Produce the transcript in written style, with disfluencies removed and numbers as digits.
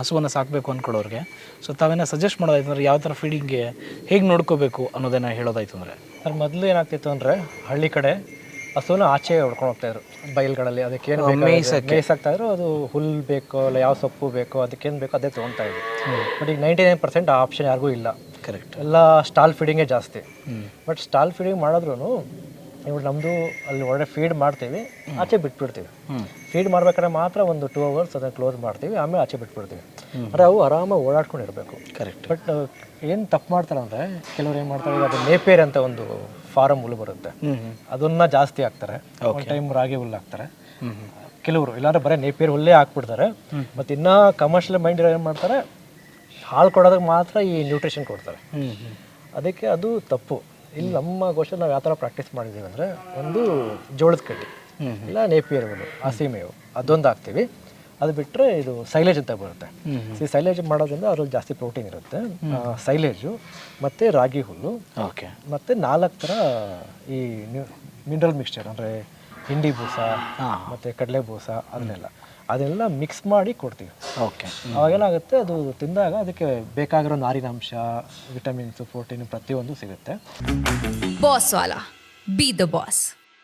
ಹಸುವನ್ನು ಸಾಕಬೇಕು ಅಂದ್ಕೊಳ್ಳೋರಿಗೆ so ತಾವೇನ suggest ಮಾಡೋದಾಯ್ತು ಅಂದರೆ ಯಾವ ಥರ ಫೀಡಿಂಗ್ಗೆ ಹೇಗೆ ನೋಡ್ಕೋಬೇಕು ಅನ್ನೋದನ್ನು ಹೇಳೋದಾಯ್ತು ಅಂದರೆ ಸರ್ ಮೊದಲು ಏನಾಗ್ತಿತ್ತು ಅಂದರೆ ಹಳ್ಳಿ ಕಡೆ ಹಸುನ ಆಚೆ ಹೊಡ್ಕೊಂಡು ಹೋಗ್ತಾಯಿದ್ರು ಬೈಲ್ಗಳಲ್ಲಿ ಅದಕ್ಕೇನು ಮೇಯ್ಸಾಕ್ತಾಯಿದ್ರು. ಅದು ಹುಲ್ಲು ಬೇಕೋ ಇಲ್ಲ ಯಾವ ಸೊಪ್ಪು ಬೇಕೋ ಅದಕ್ಕೇನು ಬೇಕೋ ಅದೇ ತೊಗೊಳ್ತಾ ಇದ್ರು. ಬಟ್ ಈಗ 99% ಆ ಆಪ್ಷನ್ ಯಾರಿಗೂ ಇಲ್ಲ. ಕರೆಕ್ಟ್. ಎಲ್ಲ ಸ್ಟಾಲ್ ಫೀಡಿಂಗೇ ಜಾಸ್ತಿ. ಬಟ್ ಸ್ಟಾಲ್ ಫೀಡಿಂಗ್ ಮಾಡಿದ್ರು ಇವಾಗ ನಮ್ಮದು ಅಲ್ಲಿ ಒಳ್ಳೆ ಫೀಡ್ ಮಾಡ್ತೀವಿ, ಆಚೆ ಬಿಟ್ಬಿಡ್ತೀವಿ. ಫೀಡ್ ಮಾಡ್ಬೇಕಾದ್ರೆ ಮಾತ್ರ ಒಂದು 2 hours ಅದನ್ನು ಕ್ಲೋಸ್ ಮಾಡ್ತೀವಿ, ಆಮೇಲೆ ಆಚೆ ಬಿಟ್ಬಿಡ್ತೀವಿ. ಅಂದರೆ ಅವು ಆರಾಮಾಗಿ ಓಡಾಡ್ಕೊಂಡಿರಬೇಕು. ಕರೆಕ್ಟ್. ಬಟ್ ಏನು ತಪ್ಪು ಮಾಡ್ತಾರೆ ಅಂದರೆ ಕೆಲವ್ರು ಏನು ಮಾಡ್ತಾರೆ, ಈಗ ಅದು ನೇಪೇರ್ ಅಂತ ಒಂದು ಫಾರಮ್ ಹುಲ್ಲು ಬರುತ್ತೆ, ಅದನ್ನ ಜಾಸ್ತಿ ಹಾಕ್ತಾರೆ. ಒಂದು ಟೈಮ್ ರಾಗಿ ಹುಲ್ಲು ಹಾಕ್ತಾರೆ ಕೆಲವರು, ಇಲ್ಲಾಂದ್ರೆ ಬರೀ ನೇಪೇರ್ ಹುಲ್ಲೇ ಹಾಕ್ಬಿಡ್ತಾರೆ. ಮತ್ತು ಇನ್ನೂ ಕಮರ್ಷಿಯಲ್ ಮೈಂಡ್ ಏನು ಮಾಡ್ತಾರೆ, ಹಾಲು ಕೊಡೋದಕ್ಕೆ ಮಾತ್ರ ಈ ನ್ಯೂಟ್ರಿಷನ್ ಕೊಡ್ತಾರೆ. ಅದಕ್ಕೆ ಅದು ತಪ್ಪು. ಇಲ್ಲಿ ನಮ್ಮ ಗೋಷ್ಠಿ ನಾವು ಯಾವ ಥರ ಪ್ರಾಕ್ಟೀಸ್ ಮಾಡಿದ್ದೀವಿ ಅಂದರೆ, ಒಂದು ಜೋಳದ ಕಡ್ಡಿ ಇಲ್ಲ ನೇಪಿಯರ್ ಹುಲ್ಲು, ಹಸಿ ಮೇವು ಅದೊಂದು ಹಾಕ್ತೀವಿ. ಅದು ಬಿಟ್ಟರೆ ಇದು ಸೈಲೇಜ್ ಅಂತ ಬರುತ್ತೆ. ಸೈಲೇಜ್ ಮಾಡೋದ್ರಿಂದ ಅದ್ರಲ್ಲಿ ಜಾಸ್ತಿ ಪ್ರೋಟೀನ್ ಇರುತ್ತೆ. ಸೈಲೇಜು ಮತ್ತು ರಾಗಿ ಹುಲ್ಲು, ಓಕೆ, ಮತ್ತು 4 ಥರ ಈ ಮಿನರಲ್ ಮಿಕ್ಸ್ಚರ್ ಅಂದರೆ ಹಿಂಡಿ ಬೂಸ ಮತ್ತು ಕಡಲೆ ಬೂಸ ಅದನ್ನೆಲ್ಲ ಮಿಕ್ಸ್ ಮಾಡಿ ಕೊಡ್ತೀವಿ. ಓಕೆ. ಅವಾಗೇನಾಗುತ್ತೆ, ಅದು ತಿಂದಾಗ ಅದಕ್ಕೆ ಬೇಕಾಗಿರೋ ನಾರಿನಾಂಶ, ವಿಟಮಿನ್ಸು, ಪ್ರೋಟೀನ್ ಪ್ರತಿಯೊಂದು ಸಿಗುತ್ತೆ. Boss Vala, B the boss.